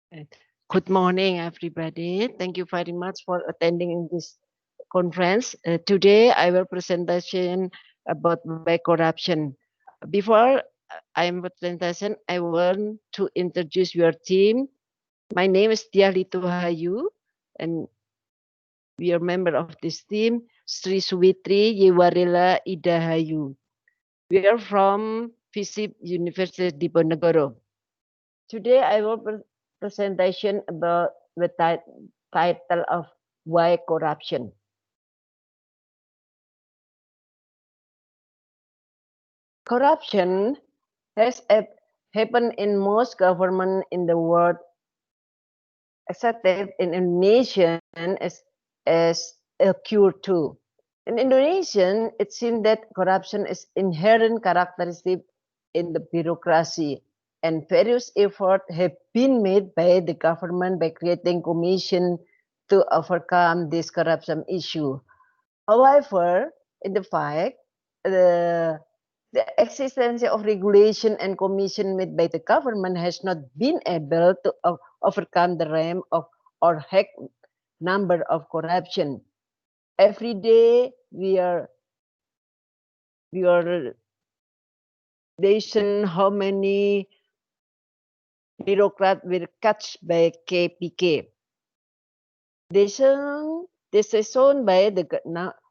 Uh, Good morning, everybody. Thank you very much for attending this conference. Today, I will presentation about why corruption. Before I am presentation, I want to introduce your team. My name is Dyah Lituhayu, and we are member of this team, Sri Suwitri Yewarela Idahayu. We are from FISIP University Diponegoro. Today I will presentation about the title of why corruption. Corruption has happened in most government in the world, except that in Indonesia as occur too. In Indonesia, it seems that corruption is inherent characteristic in the bureaucracy, and various efforts have been made by the government by creating commission to overcome this corruption issue. However, in the fact, the the existence of regulation and commission made by the government has not been able to overcome the realm of or heck number of corruption. Every day we are nation how many bureaucrats were catched by KPK. This is shown by the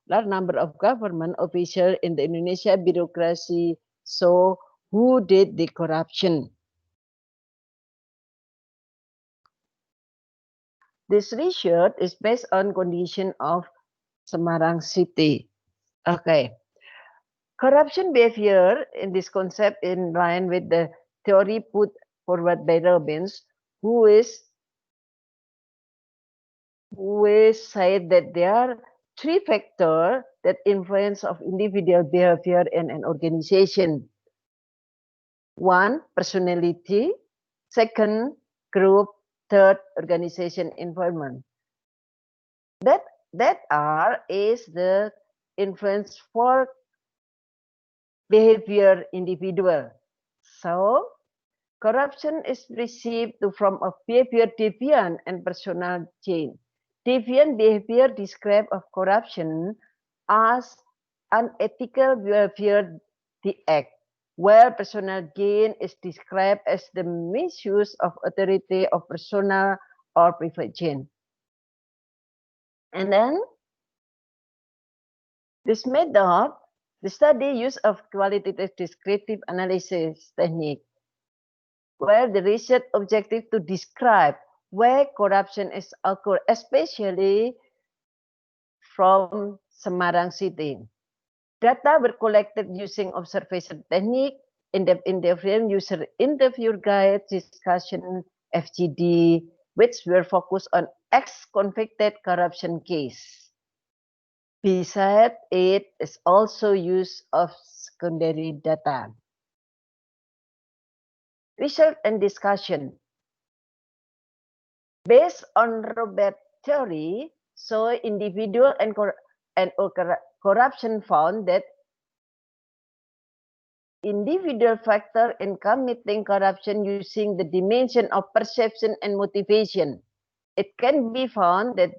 large number of government officials in the Indonesia bureaucracy. So who did the corruption? This research is based on condition of Semarang city. Okay. Corruption behavior in this concept in line with the theory put forward by Robbins, who is we said that there are three factors that influence of individual behavior in an organization. One, personality. Second, group. Third, organization environment. That that are is the influence for behavior individual. So corruption is received from a behavior deviant and personal change. Deviant behavior described of corruption as unethical behavior the act, where personal gain is described as the misuse of authority of personal or private gain. And then this method, the study use of qualitative descriptive analysis technique, where the research objective to describe where corruption is occur, especially from Semarang City. Data were collected using observation technique, in-depth interview, user interview guide, discussion, FGD, which were focused on ex-convicted corruption case. Besides, it is also use of secondary data. Research and discussion. Based on Robert theory, so individual and corruption found that individual factor in committing corruption using the dimension of perception and motivation. It can be found that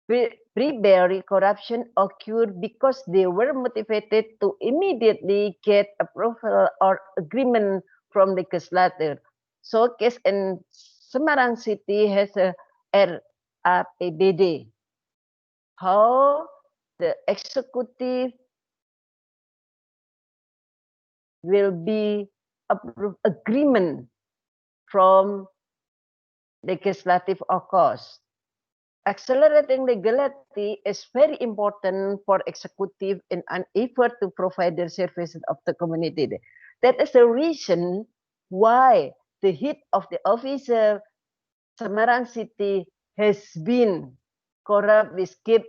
pre-berry corruption occurred because they were motivated to immediately get approval or agreement from the legislator. So case in Semarang City has a RAPBD. How the executive will be agreement from legislative cause. Accelerating legality is very important for executive in an effort to provide the services of the community. That is the reason why the head of the officer Semarang City has been corrupt with keep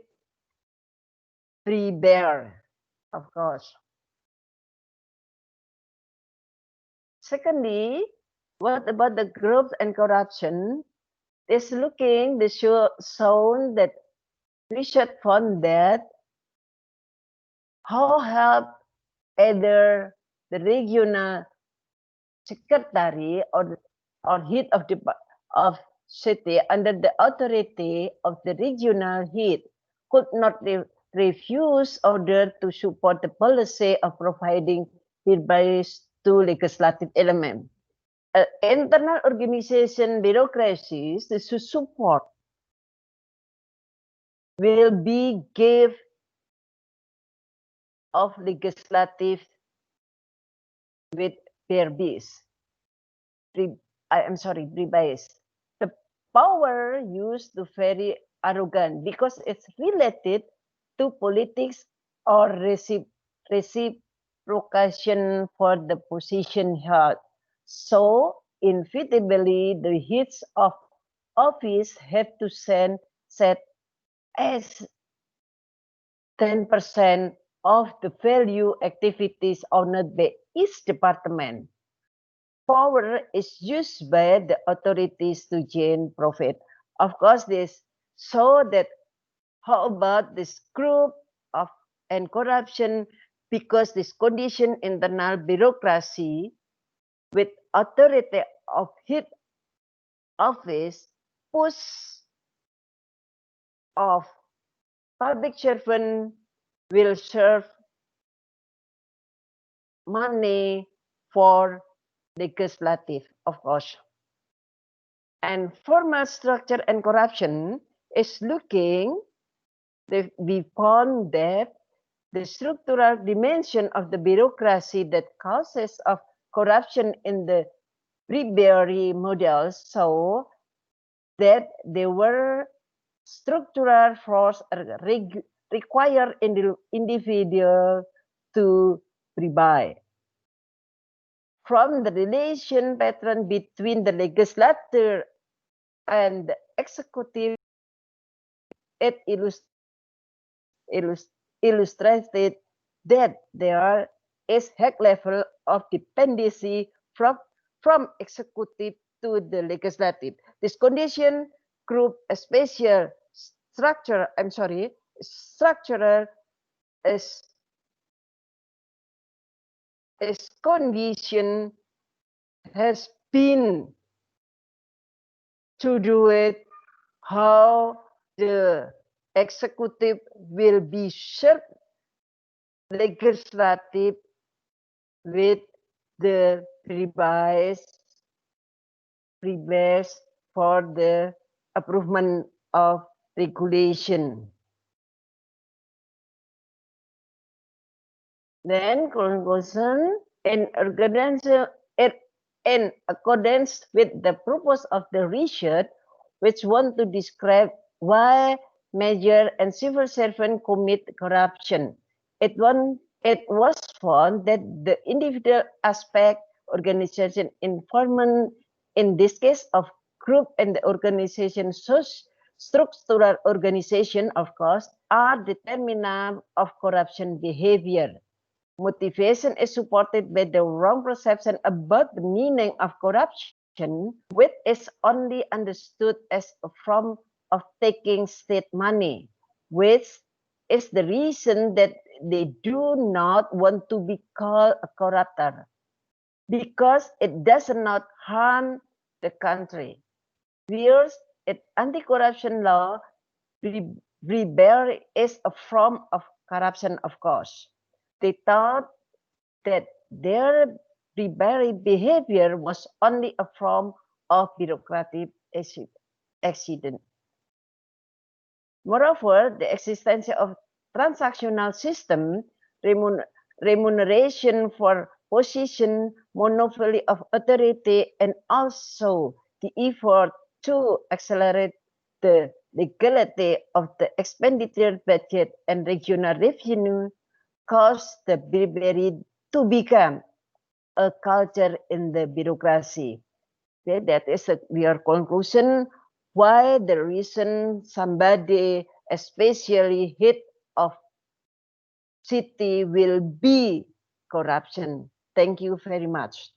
free bear, of course. Secondly, what about the groups and corruption? Is looking the shown that research found that how help either the regional secretary or head of city under the authority of the regional head could not refuse order to support the policy of providing advice to legislative element. Internal organization bureaucracies the support will be give of legislative with their base. I'm sorry, prebias. The power used to very arrogant because it's related to politics or reciprocation for the position held. So, inevitably, the heads of office have to set as 10% of the value activities owned by each department. Power is used by the authorities to gain profit. Of course, this so that how about this group of and corruption because this condition internal bureaucracy with authority of head office push of public servant will serve money for legislative, of course. And formal structure and corruption is looking, we found that the structural dimension of the bureaucracy that causes of corruption in the bribery models so that there were structural force require individual to bribe. From the relation pattern between the legislature and the executive, it illustrated that there is high level of dependency from executive to the legislative. This condition group a spatial structure, structural is condition has been to do it how the executive will be served legislative with the revised for the approval of regulation. Then conclusion in accordance with the purpose of the research, which want to describe why major and civil servants commit corruption. It was found that the individual aspect, organization, environment, in this case of group and the organization, structural organization, of course, are determinant of corruption behavior. Motivation is supported by the wrong perception about the meaning of corruption, which is only understood as a form of taking state money, which is the reason that they do not want to be called a corruptor, because it does not harm the country. Whereas anti-corruption law, bribery is a form of corruption, of course. They thought that their bribery behavior was only a form of bureaucratic accident. Moreover, the existence of transactional system, remuneration for position, monopoly of authority, and also the effort to accelerate the legality of the expenditure budget and regional revenue caused the bribery to become a culture in the bureaucracy. Okay, that is your conclusion why the reason somebody, especially head of city, will be corruption. Thank you very much.